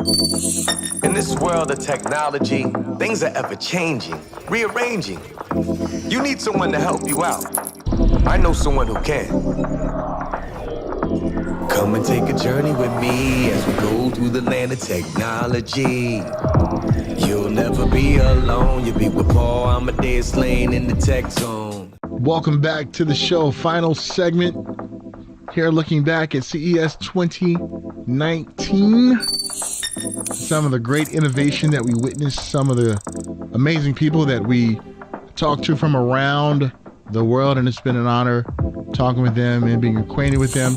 In this world of technology, things are ever changing, rearranging. You need someone to help you out. I know someone who can. Come and take a journey with me as we go through the land of technology. You'll never be alone. You'll be with Paul Amadeus laying in the tech zone. Welcome back to the show. Final segment here, looking back at CES 2019. Some of the great innovation that we witnessed, some of the amazing people that we talked to from around the world, and it's been an honor talking with them and being acquainted with them.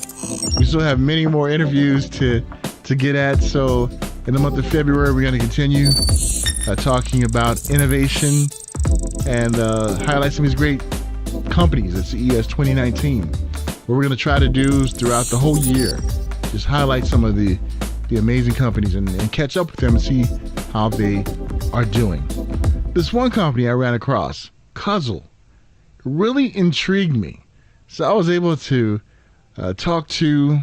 We still have many more interviews to get at, so in the month of February we're going to continue talking about innovation and highlight some of these great companies at CES 2019. What we're going to try to do is throughout the whole year, just highlight some of the amazing companies and catch up with them and see how they are doing. This one company I ran across, Kuzzle, really intrigued me. So I was able to talk to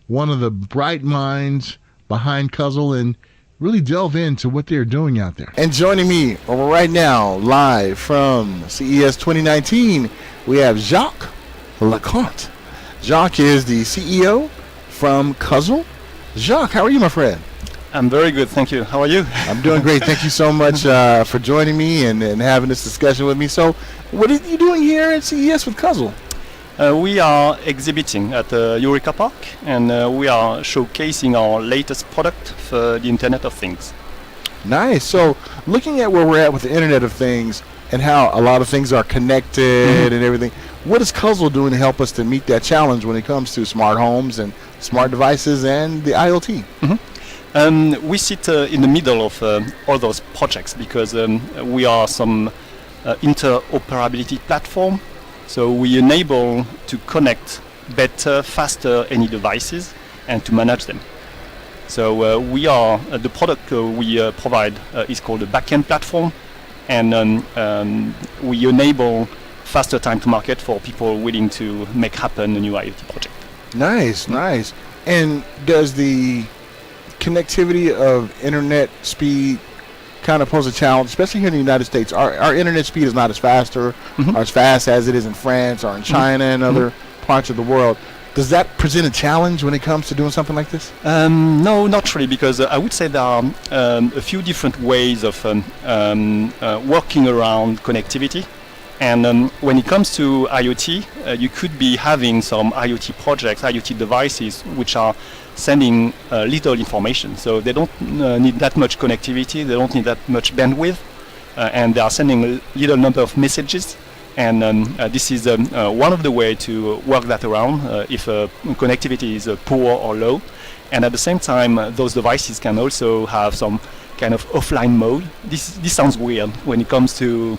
one of the bright minds behind Kuzzle and really delve into what they're doing out there. And joining me right now, live from CES 2019, we have Jacques Leconte. Jacques is the CEO from Kuzzle. Jacques, how are you, my friend? I'm very good, thank you. How are you? I'm doing great. Thank you so much for joining me and having this discussion with me. So, what are you doing here at CES with Kuzzle? We are exhibiting at the Eureka Park, and we are showcasing our latest product for the Internet of Things. Nice. So, looking at where we're at with the Internet of Things and how a lot of things are connected and everything, what is Kuzzle doing to help us to meet that challenge when it comes to smart homes and smart devices and the IoT? We sit in the middle of all those projects because we are some interoperability platform. So we enable to connect better, faster any devices and to manage them. So we are the product we provide is called a backend platform, and we enable faster time to market for people willing to make happen a new IoT project. Nice, nice. And does the connectivity of internet speed kind of pose a challenge, especially here in the United States? Our internet speed is not as fast or as fast as it is in France or in China and other parts of the world. Does that present a challenge when it comes to doing something like this? No, not really, because I would say there are a few different ways of working around connectivity. And when it comes to IoT, you could be having some IoT projects, IoT devices, which are sending little information. So they don't need that much connectivity, they don't need that much bandwidth, and they are sending a little number of messages. And this is one of the ways to work that around if connectivity is poor or low. And at the same time, those devices can also have some kind of offline mode. This sounds weird when it comes to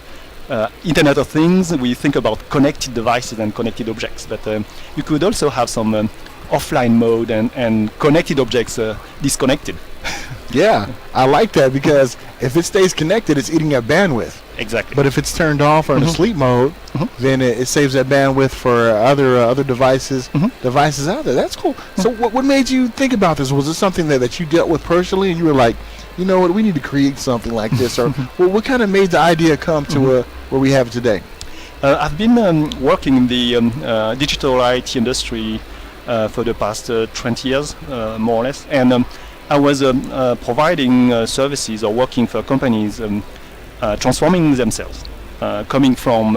Internet of Things. We think about connected devices and connected objects, but you could also have some offline mode and connected objects disconnected. Yeah, I like that, because if it stays connected, it's eating up bandwidth. Exactly. But if it's turned off or in sleep mode, then it saves that bandwidth for other devices out there. That's cool. So what made you think about this? Was it something that you dealt with personally and you were like, you know what, we need to create something like this? Or what kind of made the idea come to where we have it today? I've been working in the digital IT industry for the past 20 years, more or less. And I was providing services or working for companies transforming themselves, coming from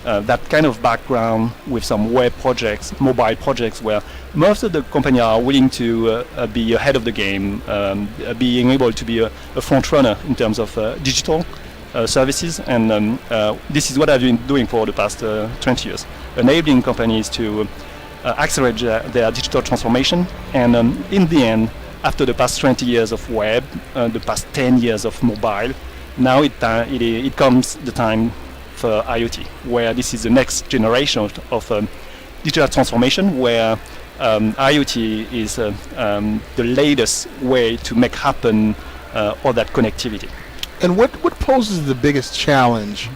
that kind of background with some web projects, mobile projects, where most of the companies are willing to be ahead of the game, being able to be a front runner in terms of digital services. And this is what I've been doing for the past 20 years, enabling companies to accelerate their digital transformation. And in the end, after the past 20 years of web, the past 10 years of mobile, now it comes the time for IoT, where this is the next generation of digital transformation, where IoT is the latest way to make happen all that connectivity. And what poses the biggest challenge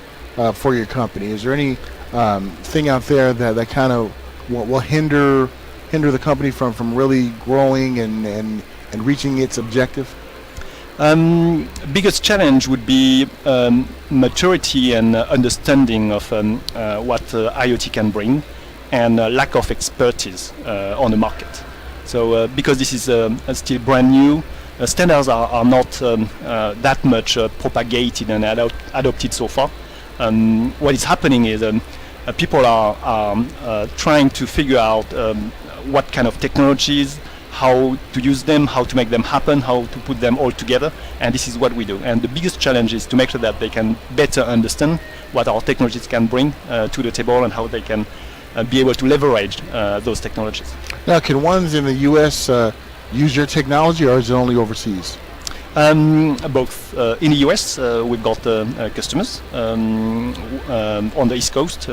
for your company? Is there any thing out there that kind of will hinder the company from really growing and reaching its objective? Biggest challenge would be maturity and understanding of what IoT can bring, and lack of expertise on the market. So because this is still brand new, standards are not that much propagated and adopted so far. What is happening is people are trying to figure out what kind of technologies, how to use them, how to make them happen, how to put them all together, and this is what we do. And the biggest challenge is to make sure that they can better understand what our technologies can bring to the table and how they can be able to leverage those technologies. Now, can ones in the U.S. Use your technology, or is it only overseas? Both. In the US, we've got customers on the East Coast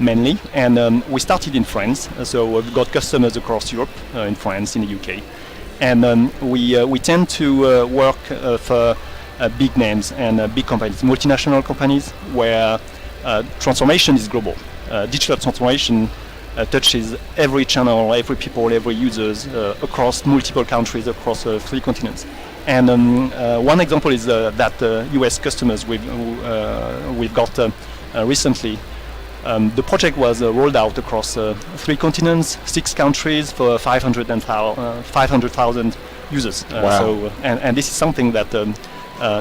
mainly, and we started in France, so we've got customers across Europe, in France, in the UK, and we tend to work for big names and big companies, multinational companies, where transformation is global. Digital transformation touches every channel, every people, every users across multiple countries, across 3 continents. And one example is that US customers we've got recently. The project was rolled out across 3 continents, 6 countries for 500,000 users. Wow. So, and this is something that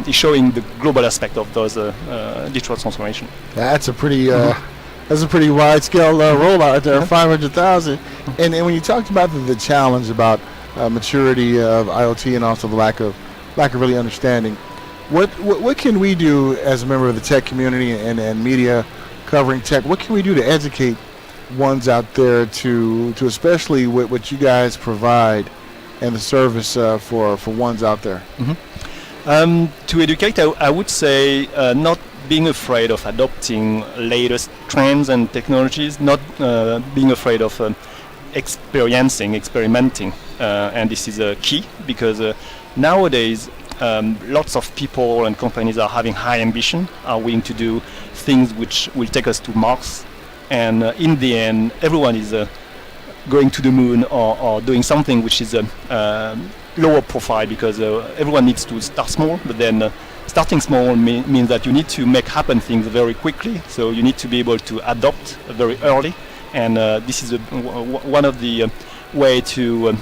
is showing the global aspect of those digital transformation. That's a pretty wide scale rollout there, 500,000. And when you talked about the challenge about maturity of IoT and also the lack of really understanding, what can we do as a member of the tech community and media covering tech? What can we do to educate ones out there to especially what you guys provide and the service for ones out there? To educate, I would say not being afraid of adopting latest trends and technologies, not being afraid of experimenting, and this is a key, because nowadays lots of people and companies are having high ambition, are willing to do things which will take us to Mars, and in the end everyone is going to the moon or doing something which is lower profile, because everyone needs to start small, but then starting small means that you need to make happen things very quickly, so you need to be able to adopt very early, and this is one of the way to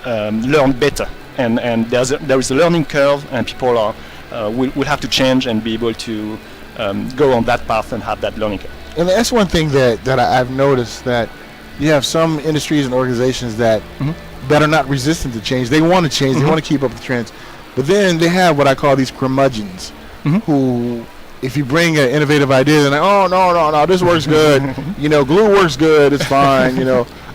learn better, and there is a learning curve, and people will have to change and be able to go on that path and have that learning curve. And that's one thing that I've noticed, that you have some industries and organizations that are not resistant to change. They want to change, they want to keep up with trends. But then they have what I call these curmudgeons, who, if you bring an innovative idea, they're like, oh, no, this works good. Glue works good, it's fine.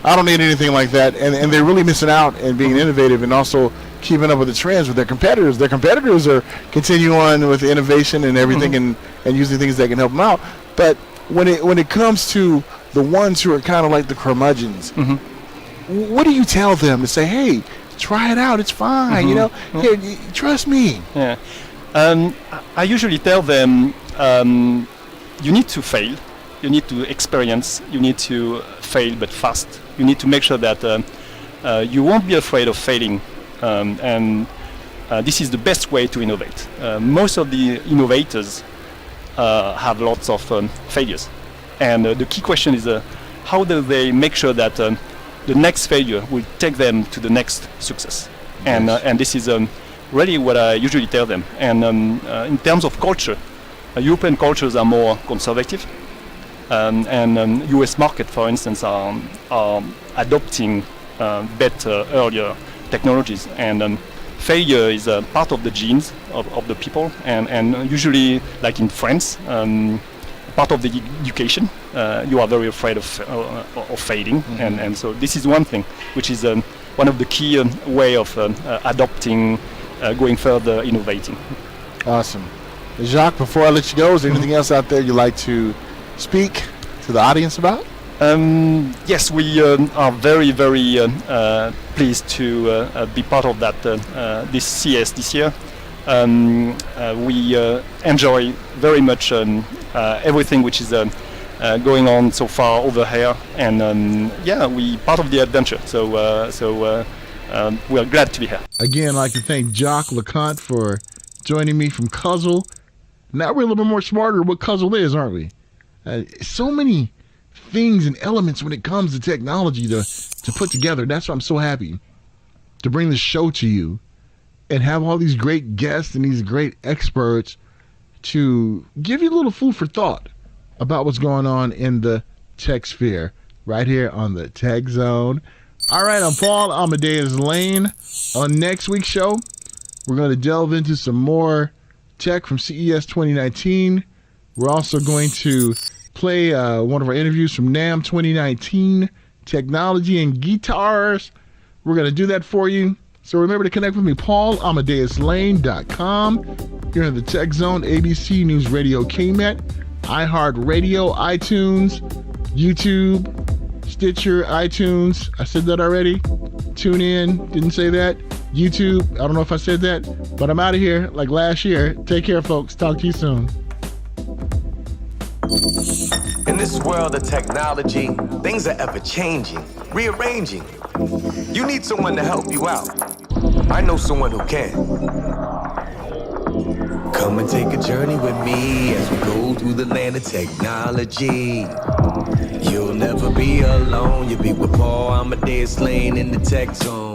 I don't need anything like that. And they're really missing out and being innovative and also keeping up with the trends with their competitors. Their competitors are continuing on with innovation and everything and using things that can help them out. But when it comes to the ones who are kind of like the curmudgeons, what do you tell them to say, hey, try it out, it's fine, here, trust me? Yeah. I usually tell them, you need to fail, you need to experience, you need to fail but fast. You need to make sure that you won't be afraid of failing, and this is the best way to innovate. Most of the innovators have lots of failures, and the key question is how do they make sure that the next failure will take them to the next success? Yes. And this is really what I usually tell them. And in terms of culture, European cultures are more conservative, and US market, for instance, are adopting better, earlier technologies. And failure is a part of the genes of the people, and usually, like in France, part of the education. You are very afraid of failing, and so this is one thing, which is one of the key way of adopting, going further, innovating. Awesome. Jacques, before I let you go, is there anything else out there you'd like to speak to the audience about? Yes, we are very, very pleased to be part of that this CES this year. We enjoy very much everything which is going on so far over here, and we part of the adventure. So we are glad to be here. Again, I'd like to thank Jacques LeConte for joining me from Kuzzle. Now we're a little bit more smarter what Kuzzle is, aren't we? So many things and elements when it comes to technology to put together. That's why I'm so happy to bring the show to you and have all these great guests and these great experts to give you a little food for thought about what's going on in the tech sphere right here on the Tech Zone. All right, I'm Paul Amadeus Lane. On next week's show, we're going to delve into some more tech from CES 2019. We're also going to play one of our interviews from NAMM 2019, Technology and Guitars. We're going to do that for you. So remember to connect with me, paulamadeouslane.com. Here in the Tech Zone, ABC News Radio KMET, iHeartRadio, iTunes, YouTube, Stitcher, iTunes. I said that already. Tune in. Didn't say that. YouTube. I don't know if I said that, but I'm out of here like last year. Take care, folks. Talk to you soon. In this world of technology, things are ever changing, rearranging. You need someone to help you out. I know someone who can. Come and take a journey with me as we go through the land of technology. You'll never be alone. You'll be with Paul Amadeus Lane in the Tech Zone.